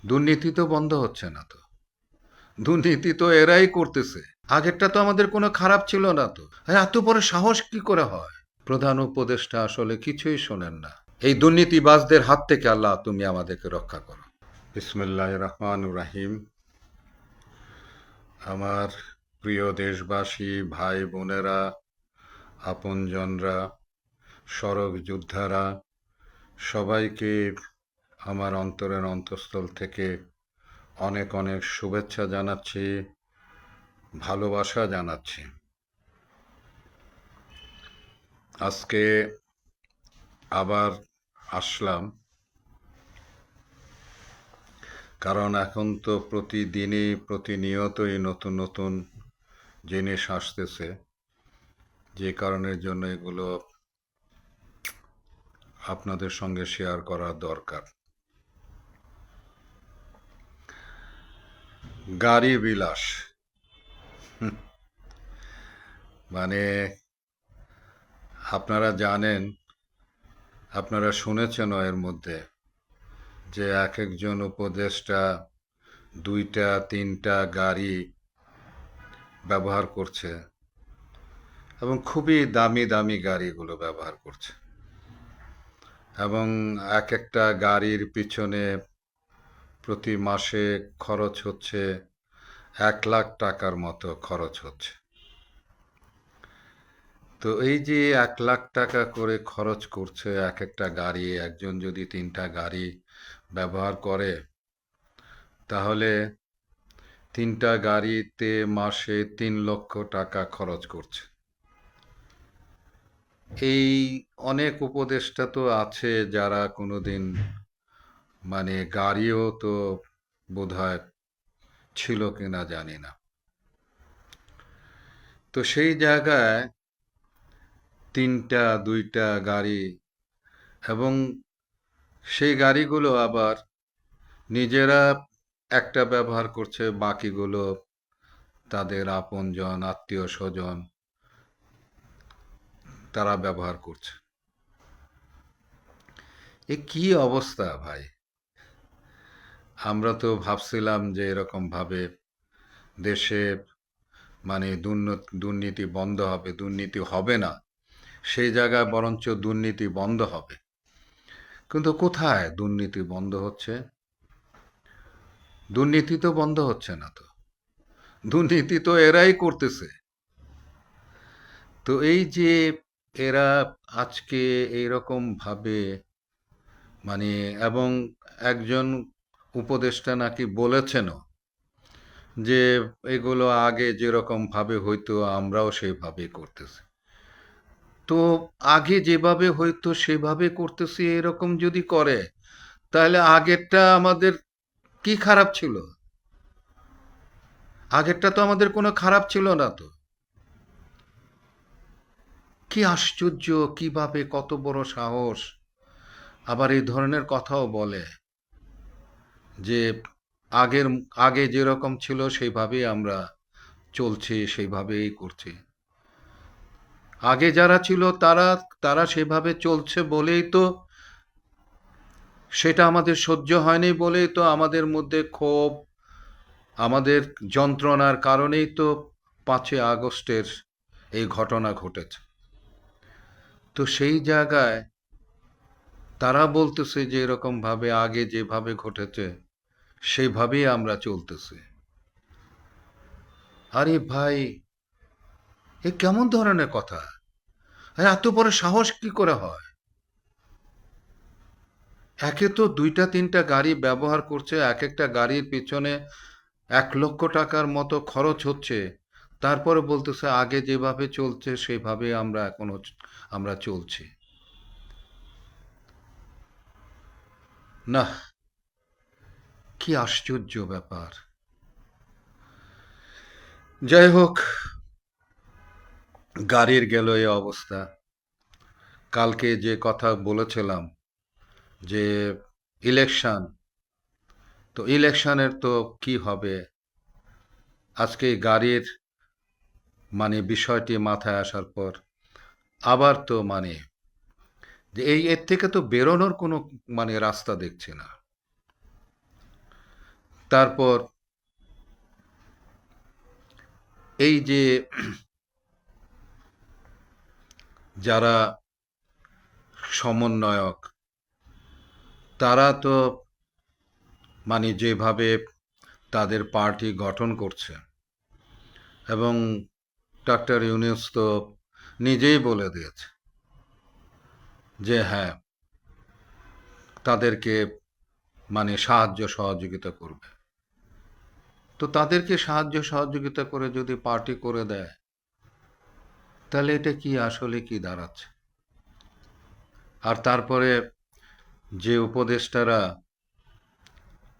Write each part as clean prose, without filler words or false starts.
দুর্নীতি তো বন্ধ হচ্ছে না তো। দুর্নীতি তো এরাই করতেছে। আগেরটা তো আমাদের কোনো খারাপ ছিল না তো। আর এত বড় সাহস কি করে হয়? প্রধান উপদেষ্টা আসলে কিছুই শোনেন না। এই দুর্নীতিবাজদের হাত থেকে আল্লাহ তুমি আমাদেরকে রক্ষা করো। বিসমিল্লাহ রহমান রাহিম। আমার প্রিয় দেশবাসী, ভাই বোনেরা, আপনজনরা, সড়ক যোদ্ধারা, সবাইকে আমার অন্তরের অন্তঃস্থল থেকে অনেক অনেক শুভেচ্ছা জানাচ্ছি, ভালোবাসা জানাচ্ছি। আজকে আবার আসলাম, কারণ এখন তো প্রতিদিনই প্রতিনিয়তই নতুন নতুন জিনিস আসতেছে, যে কারণের জন্য এগুলো আপনাদের সঙ্গে শেয়ার করা দরকার। গাড়ি বিলাস, মানে আপনারা জানেন, আপনারা শুনেছেন এর মধ্যে যে এক একজন উপদেষ্টা দুইটা তিনটা গাড়ি ব্যবহার করছে, এবং খুবই দামি দামি গাড়িগুলো ব্যবহার করছে, এবং এক একটা গাড়ির পিছনে প্রতি মাসে খরচ হচ্ছে 1 লাখ টাকার মতো খরচ হচ্ছে। তো এই যে 1 লাখ টাকা করে খরচ করছে এক একটা গাড়ি, একজন যদি তিনটা গাড়ি ব্যবহার করে, তাহলে তিনটা গাড়িতে মাসে 3 লক্ষ টাকা খরচ করছে। এই অনেক উপদেষ্টা তো আছে যারা কোনোদিন গাড়িও তো বোধহয় ছিল কিনা জানি না। তো সেই জায়গায় তিনটা দুইটা গাড়ি, এবং সেই গাড়িগুলো আবার নিজেরা একটা ব্যবহার করছে, বাকিগুলো তাদের আপনজন আত্মীয় স্বজন তারা ব্যবহার করছে। এ কি অবস্থা ভাই! আমরা তো ভাবছিলাম যে এরকম ভাবে দেশে দুর্নীতি বন্ধ হবে, দুর্নীতি হবে না, সেই জায়গায় বরঞ্চ দুর্নীতি বন্ধ হবে। কিন্তু কোথায় দুর্নীতি বন্ধ হচ্ছে? দুর্নীতি তো বন্ধ হচ্ছে না তো। দুর্নীতি তো এরাই করতেছে। তো এই যে এরা আজকে এইরকম ভাবে, মানে এবং একজন উপদেষ্টা নাকি বলেছেনও যে এগুলো আগে যেরকম ভাবে হইতো আমরাও সেইভাবেই করতেছি। তো আগে যেভাবে হইতো সেভাবে করতেছি এরকম যদি করে, তাহলে আগেরটা আমাদের কি খারাপ ছিল? আগেরটা তো আমাদের কোনো খারাপ ছিল না তো। কি আশ্চর্য! কিভাবে, কত বড় সাহস! আবার এই ধরনের কথাও বলে যে আগের আগে যেরকম ছিল সেইভাবেই আমরা চলছি, সেইভাবেই করছি। আগে যারা ছিল তারা তারা সেভাবে চলছে বলেই তো, সেটা আমাদের সহ্য হয়নি বলেই তো আমাদের মধ্যে ক্ষোভ, আমাদের যন্ত্রণার কারণেই তো 5ই আগস্টের এই ঘটনা ঘটেছে। তো সেই জায়গায় তারা বলতেছে যে এরকম ভাবে আগে যেভাবে ঘটেছে সেইভাবেই আমরা চলতেছি। আরে ভাই, এ কেমন ধরনের কথা? আর এত বড় সাহস কি করে হয়? একে তো দুইটা তিনটা গাড়ি ব্যবহার করছে, এক একটা গাড়ির পিছনে 1 লক্ষ টাকার মতো খরচ হচ্ছে, তারপরে বলতেছে আগে যেভাবে চলছে সেভাবে আমরা এখনো আমরা চলছি। না, কি আশ্চর্য ব্যাপার! যাই হোক, গাড়ির গেল এই অবস্থা। কালকে যে কথা বলেছিলাম যে ইলেকশন, তো ইলেকশনের তো কি হবে, আজকে গাড়ির বিষয়টি মাথায় আসার পর আবার তো যে এর থেকে তো বেরোনোর কোনো রাস্তা দেখছি না। তারপর এই যে যারা সমন্বয়ক, তারা তো মানে যেভাবে তাদের পার্টি গঠন করছে, এবং ডক্টর ইউনূস তো নিজেই বলে দিয়েছে যে হ্যাঁ, তাদেরকে মানে সাহায্য সহযোগিতা করবে। তো তাদেরকে সাহায্য সহযোগিতা করে যদি পার্টি করে দেয়, তাহলে এটা কি আসলে কি দাঁড়াচ্ছে? আর তারপরে যে উপদেষ্টারা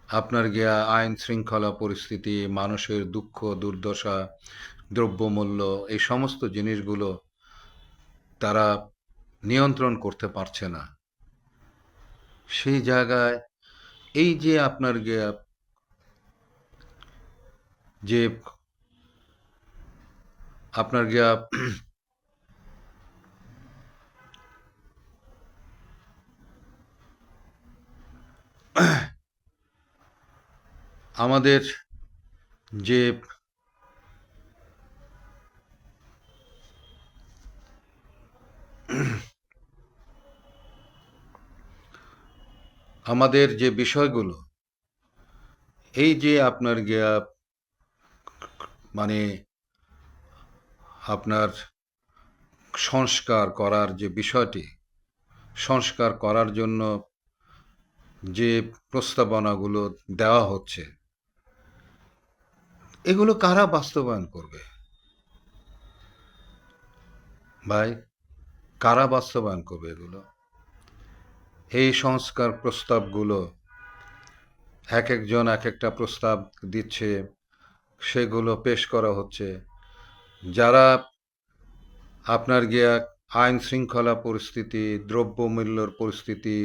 আপনার গিয়া আইন শৃঙ্খলা পরিস্থিতি, মানুষের দুঃখ দুর্দশা, দ্রব্যমূল্য, এই সমস্ত জিনিসগুলো তারা নিয়ন্ত্রণ করতে পারছে না, সেই জায়গায় এই যে আপনার গিয়া যে আপনার গিয়া আমাদের যে আমাদের যে বিষয়গুলো, এই যে আপনার গিয়া মানে আপনার সংস্কার করার যে বিষয়টি, সংস্কার করার জন্য যে প্রস্তাবনাগুলো দেওয়া হচ্ছে, এগুলো কারা বাস্তবায়ন করবে ভাই? কারা বাস্তবায়ন করবে এগুলো? এই সংস্কার প্রস্তাবগুলো এক একজন এক একটা প্রস্তাব দিচ্ছে, সেগুলো পেশ করা হচ্ছে। যারা আপনার গিয়া আইন শৃঙ্খলা পরিস্থিতি, দ্রব্যমূল্যর পরিস্থিতি,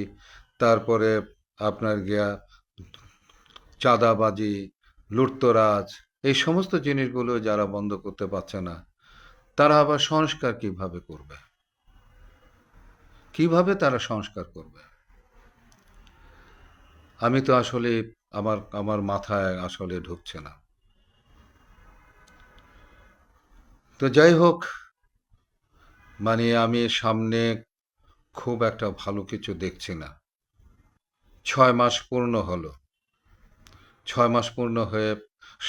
তারপরে আপনার গিয়া চাঁদাবাজি, লুটতরাজ, এই সমস্ত জিনিসগুলো যারা বন্ধ করতে পারছে না, তারা আবার সংস্কার কিভাবে করবে? কিভাবে তারা সংস্কার করবে? আমি তো আসলে আমার আমার মাথায় আসলে ঢুকছে না। তো যাই হোক, মানে আমি সামনে খুব একটা ভালো কিছু দেখছি না। 6 মাস পূর্ণ হলো, 6 মাস পূর্ণ হয়ে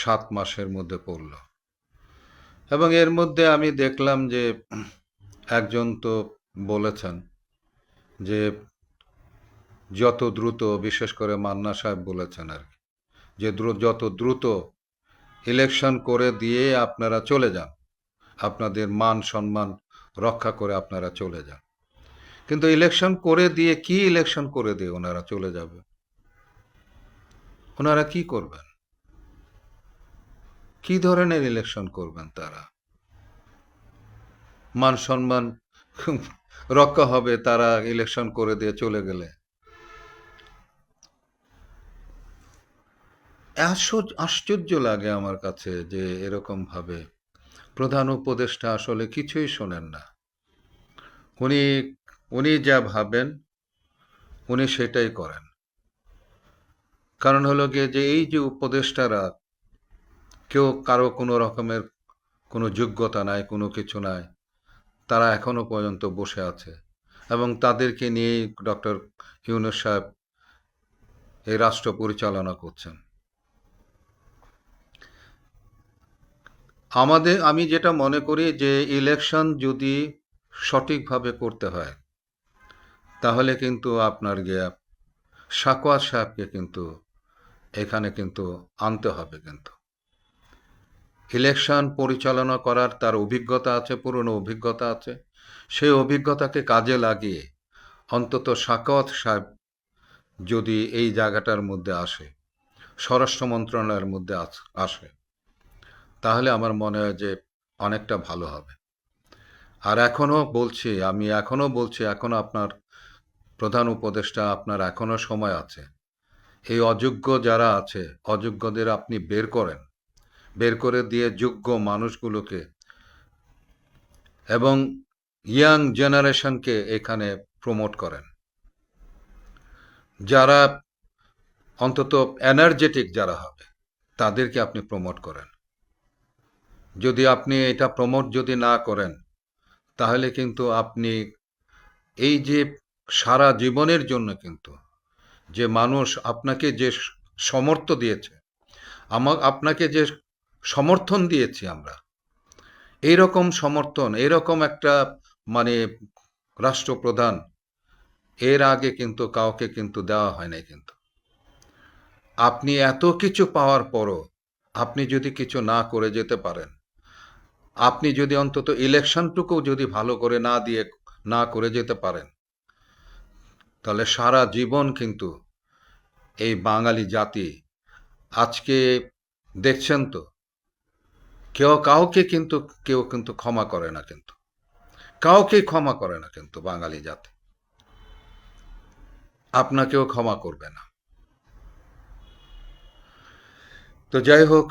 7 মাসের মধ্যে পড়ল, এবং এর মধ্যে আমি দেখলাম যে একজন তো বলেছেন যে যত দ্রুত, বিশেষ করে মান্না সাহেব বলেছেন আর কি, যে যত দ্রুত ইলেকশন করে দিয়ে আপনারা চলে যান, আপনাদের মান সম্মান রক্ষা করে আপনারা চলে যান। কিন্তু ইলেকশন করে দিয়ে কি, ইলেকশন করে দিয়ে ওনারা চলে যাবে? ওনারা কি করবেন? কি ধরনের ইলেকশন করবেন তারা? মান সম্মান রক্ষা হবে তারা ইলেকশন করে দিয়ে চলে গেলে? আশ্চর্য লাগে আমার কাছে যে এরকম ভাবে প্রধান উপদেষ্টা আসলে কিছুই শোনেন না। উনি উনি যা ভাবেন উনি সেটাই করেন। কারণ হলো গিয়ে যে এই যে উপদেষ্টারা, কেউ কারো কোনো রকমের কোনো যোগ্যতা নাই, কোনো কিছু নাই, তারা এখনো পর্যন্ত বসে আছে, এবং তাদেরকে নিয়েই ডক্টর ইউনূস সাহেব এই রাষ্ট্র পরিচালনা করছেন। আমি যেটা মনে করি যে ইলেকশন যদি সঠিকভাবে করতে হয়, তাহলে কিন্তু আপনার গিয়া সাকওয়াত সাহেবকে কিন্তু এখানে কিন্তু আনতে হবে। কিন্তু ইলেকশন পরিচালনা করার তার অভিজ্ঞতা আছে, পুরনো অভিজ্ঞতা আছে। সেই অভিজ্ঞতাকে কাজে লাগিয়ে অন্তত সাকওয়াত সাহেব যদি এই জায়গাটার মধ্যে আসে, স্বরাষ্ট্র মন্ত্রণালয়ের মধ্যে আসে, তাহলে আমার মনে হয় যে অনেকটা ভালো হবে। আর এখনো বলছি, এখনো আপনার প্রধান উপদেষ্টা, আপনার এখনো সময় আছে। এই অযোগ্য যারা আছে, অযোগ্যদের আপনি বের করেন, বের করে দিয়ে যোগ্য মানুষগুলোকে এবং ইয়াং জেনারেশনকে এখানে প্রমোট করেন। যারা অন্তত এনার্জেটিক যারা হবে তাদেরকে আপনি প্রমোট করেন। যদি আপনি এটা প্রমোট যদি না করেন, তাহলে কিন্তু আপনি এই যে সারা জীবনের জন্য কিন্তু যে মানুষ আপনাকে যে সমর্থ দিয়েছে, আপনাকে যে সমর্থন দিয়েছি আমরা, এইরকম সমর্থন, এইরকম একটা মানে রাষ্ট্রপ্রধান এর আগে কিন্তু কাউকে কিন্তু দেওয়া হয় নাই কিন্তু। আপনি এত কিছু পাওয়ার পরও আপনি যদি কিছু না করে যেতে পারেন, আপনি যদি অন্তত ইলেকশনটুকু যদি ভালো করে না দিয়ে না করে যেতে পারেন, তাহলে সারা জীবন কিন্তু এই বাঙালি জাতি আজকে দেখছেন তো, কাউকে কিন্তু কেউ কিন্তু ক্ষমা করে না কিন্তু, কাউকে ক্ষমা করে না কিন্তু বাঙালি জাতি, আপনাকেও ক্ষমা করবে না। তো যাই হোক,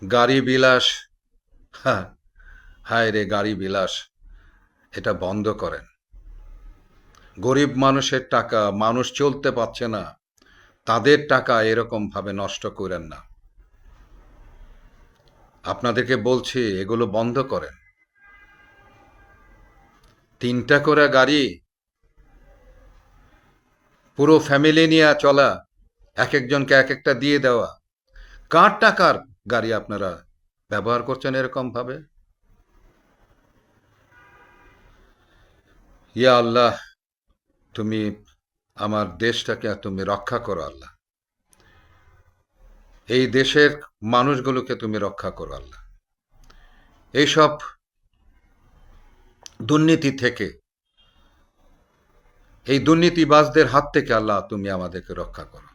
গাড়ি বিলাস, হ্যাঁ, হায় রে গাড়ি বিলাস, এটা বন্ধ করেন। গরিব মানুষের টাকা, মানুষ চলতে পারছে না, তাদের টাকা এরকম ভাবে নষ্ট করেন না। আপনাদেরকে বলছি এগুলো বন্ধ করেন। 3টা করে গাড়ি, পুরো ফ্যামিলি নিয়ে চলা, এক একজনকে এক একটা দিয়ে দেওয়া, কার টাকার গাড়ি আপনারা ব্যবহার করছেন এরকম ভাবে? ইয়া আল্লাহ, তুমি আমার দেশটাকে তুমি রক্ষা করো আল্লাহ, এই দেশের মানুষগুলোকে তুমি রক্ষা করো আল্লাহ, এইসব দুর্নীতি থেকে, এই দুর্নীতিবাজদের হাত থেকে আল্লাহ তুমি আমাদেরকে রক্ষা করো।